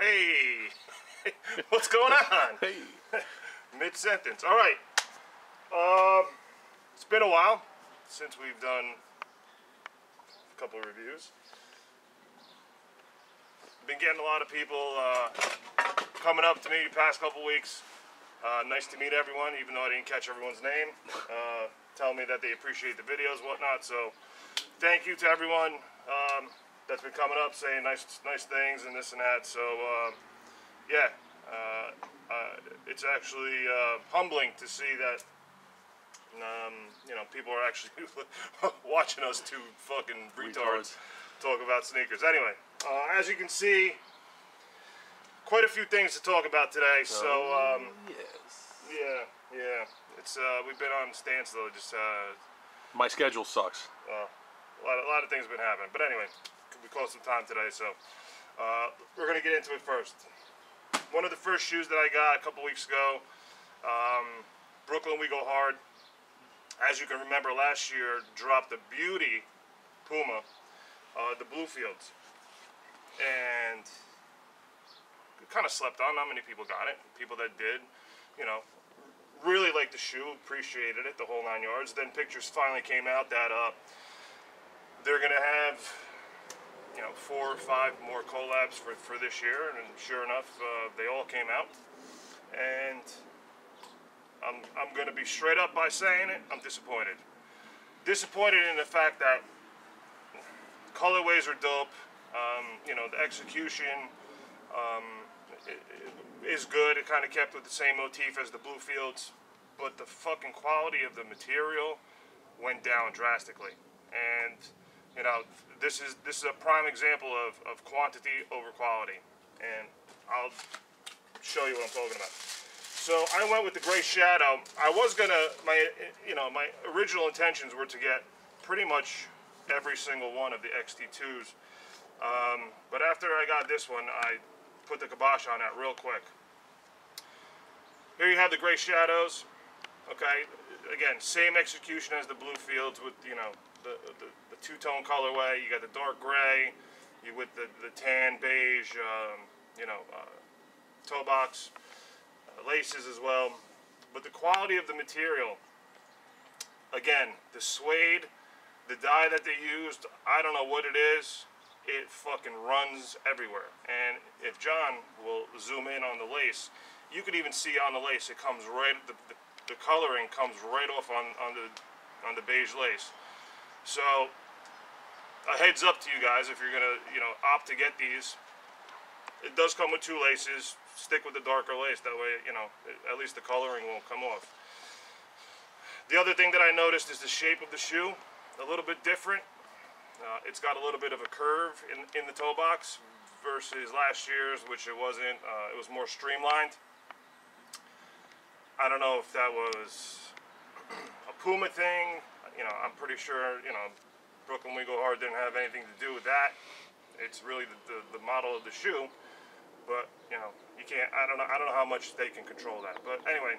Hey, what's going on? Hey. Mid-sentence. All right. It's been a while since we've done a couple of reviews. Been getting a lot of people coming up to me the past couple weeks. Nice to meet everyone, even though I didn't catch everyone's name. Telling me that they appreciate the videos, whatnot. So, thank you to everyone that's been coming up saying nice things and this and that. So, yeah, it's actually humbling to see that you know, people are actually watching us two fucking retards talk about sneakers. Anyway, as you can see, quite a few things to talk about today. So, yes. yeah, it's we've been on standstill. Just my schedule sucks. a lot of things have been happening. But anyway, we call some time today, so we're gonna get into it first. One of the first shoes that I got a couple weeks ago, Brooklyn We Go Hard. As you can remember, last year dropped the beauty Puma, the Bluefields, and it kind of slept on. Not many people got it. People that did, you know, really liked the shoe, appreciated it, the whole 9 yards. Then pictures finally came out that they're gonna have, you know, 4 or 5 more collabs for this year, and sure enough, they all came out. And I'm gonna be straight up by saying it. I'm disappointed. Disappointed in the fact that colorways are dope. You know, the execution is good. It kind of kept with the same motif as the Bluefields, but the fucking quality of the material went down drastically. And you know, this is a prime example of quantity over quality, and I'll show you what I'm talking about. So I went with the gray shadow. I was gonna, my original intentions were to get pretty much every single one of the XT2s, but after I got this one, I put the kibosh on that real quick. Here you have the gray shadows. Okay, again, same execution as the Bluefields with, you know, the two-tone colorway. You got the dark gray, you with the tan beige, you know, toe box, laces as well. But the quality of the material, again, the suede, the dye that they used, I don't know what it is. It fucking runs everywhere. And if John will zoom in on the lace, you could even see on the lace it comes right, the coloring comes right off on the beige lace. So a heads up to you guys, if you're gonna, you know, opt to get these, it does come with 2 laces. Stick with the darker lace, that way, you know, at least the coloring won't come off. The other thing that I noticed is the shape of the shoe, a little bit different. It's got a little bit of a curve in the toe box versus last year's, which it wasn't. It was more streamlined. I don't know if that was a Puma thing. You know, I'm pretty sure, you know, Brooklyn We Go Hard didn't have anything to do with that. It's really the model of the shoe. But, you know, you can't, I don't know how much they can control that. But anyway,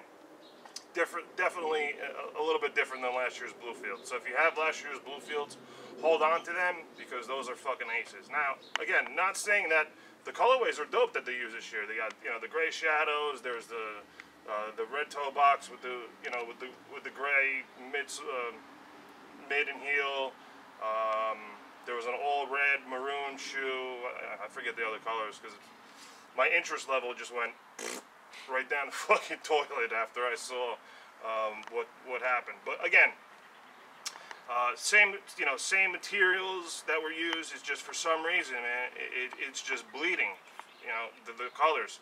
definitely a little bit different than last year's Bluefields. So if you have last year's Bluefields, hold on to them, because those are fucking aces. Now, again, not saying that the colorways are dope that they use this year. They got, you know, the gray shadows, there's the red toe box with the, you know, with the gray mid and heel. There was an all red maroon shoe. I forget the other colors, because my interest level just went right down the fucking toilet after I saw what happened. But again, same materials that were used. Is just for some reason, man, it's just bleeding. You know, the colors.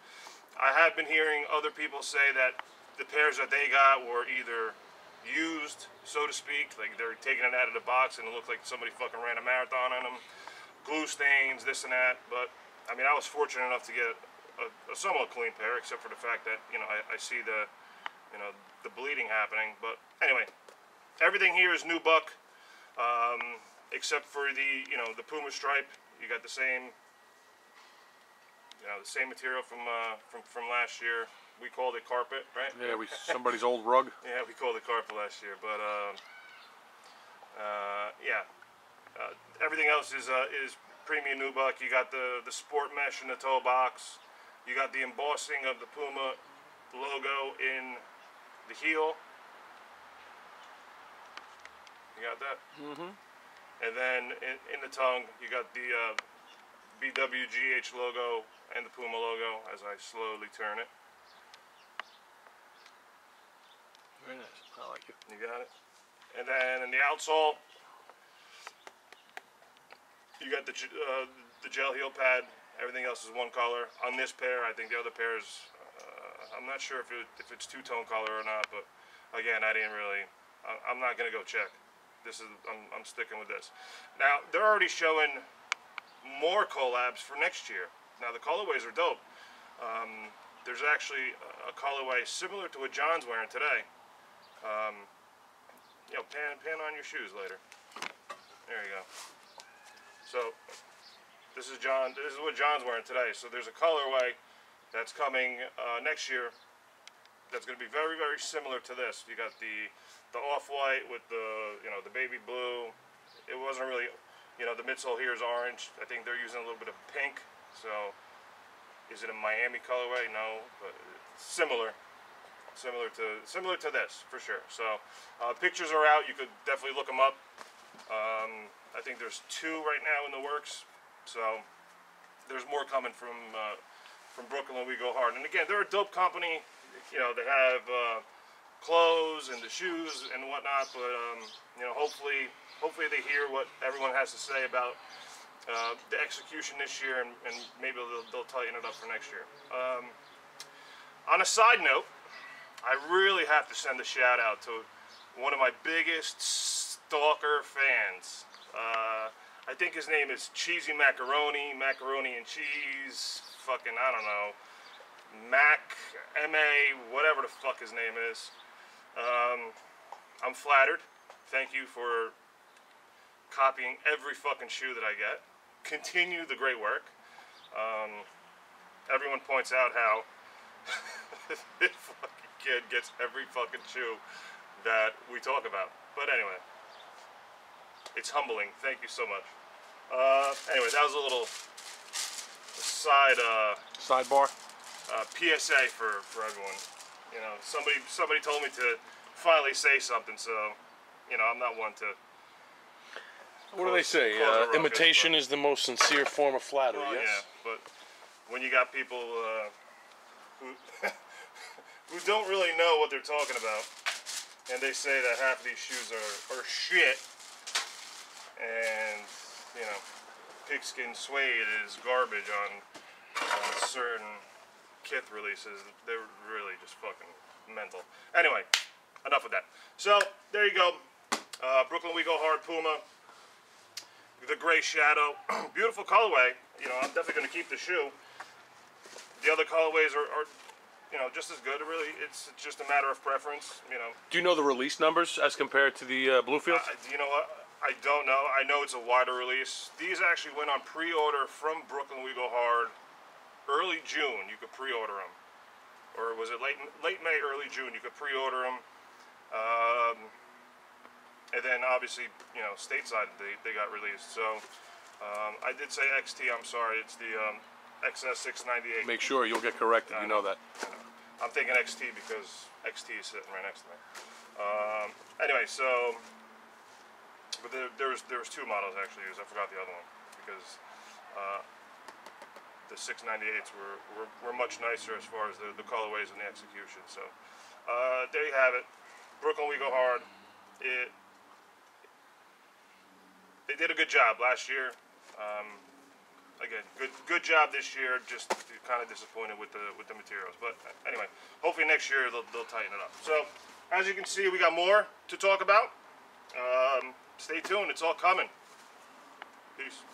I have been hearing other people say that the pairs that they got were either used, so to speak, like they're taking it out of the box and it looked like somebody fucking ran a marathon on them. Glue stains, this and that. But I mean, I was fortunate enough to get a somewhat clean pair, except for the fact that, you know, I see the, you know, the bleeding happening. But anyway, everything here is nubuck, except for the, you know, the Puma stripe. You got the same, you know, the same material from last year. We called it carpet, right? Yeah, somebody's old rug. Yeah, we called it carpet last year, but yeah. Everything else is premium nubuck. You got the sport mesh in the toe box. You got the embossing of the Puma logo in the heel. You got that? Mm-hmm. And then in the tongue, you got the BWGH logo and the Puma logo as I slowly turn it. Very nice. I like it. You got it. And then in the outsole, you got the gel heel pad. Everything else is one color. On this pair, I think the other pair is, I'm not sure if it's two-tone color or not, but again, I'm not going to go check. I'm sticking with this. Now, they're already showing more collabs for next year. Now, the colorways are dope. There's actually a colorway similar to what John's wearing today. You know, pan on your shoes later. There you go. So, this is what John's wearing today. So there's a colorway that's coming next year that's going to be very, very similar to this. You got the off-white with the the baby blue. It wasn't really, the midsole here is orange. I think they're using a little bit of pink. So is it a Miami colorway? No, but it's similar to this for sure. So pictures are out. You could definitely look them up. I think there's 2 right now in the works. So there's more coming from Brooklyn We Go Hard. And again, they're a dope company. They have clothes and the shoes and whatnot. But hopefully they hear what everyone has to say about the execution this year, and maybe they'll tighten it up for next year. On a side note, I really have to send a shout out to one of my biggest stalker fans. I think his name is Cheesy Macaroni and Cheese, fucking, I don't know, Mac, M.A., whatever the fuck his name is. I'm flattered. Thank you for copying every fucking shoe that I get. Continue the great work. Everyone points out how this fucking kid gets every fucking shoe that we talk about. But anyway, it's humbling. Thank you so much. Anyway, that was a little sidebar. PSA for everyone. Somebody told me to finally say something, so I'm not one to. What do they say? Imitation is the most sincere form of flattery. Well, yes. Yeah, but when you got people who who don't really know what they're talking about, and they say that half of these shoes are shit, and pigskin suede is garbage on certain Kith releases, they're really just fucking mental. Anyway, enough of that. So there you go. Brooklyn We Go Hard Puma. The gray shadow, beautiful colorway. I'm definitely going to keep the shoe. The other colorways are just as good. It's just a matter of preference. Do you know the release numbers as compared to the Bluefield? You know what? I don't know. I know it's a wider release. These actually went on pre-order from Brooklyn We Go Hard early June. You could pre-order them, or was it late May, early June? You could pre-order them. And then obviously, stateside they got released. So I did say XT. I'm sorry. It's the XS 698. Make sure you'll get corrected. You know that. I'm thinking XT because XT is sitting right next to me. Anyway, so but there was 2 models actually used. I forgot the other one because the 698s were much nicer as far as the colorways and the execution. So there you have it. Brooklyn We Go Hard. They did a good job last year. Again, good job this year. Just kind of disappointed with the materials, but anyway, hopefully next year they'll tighten it up. So as you can see, we got more to talk about. Stay tuned. It's all coming. Peace.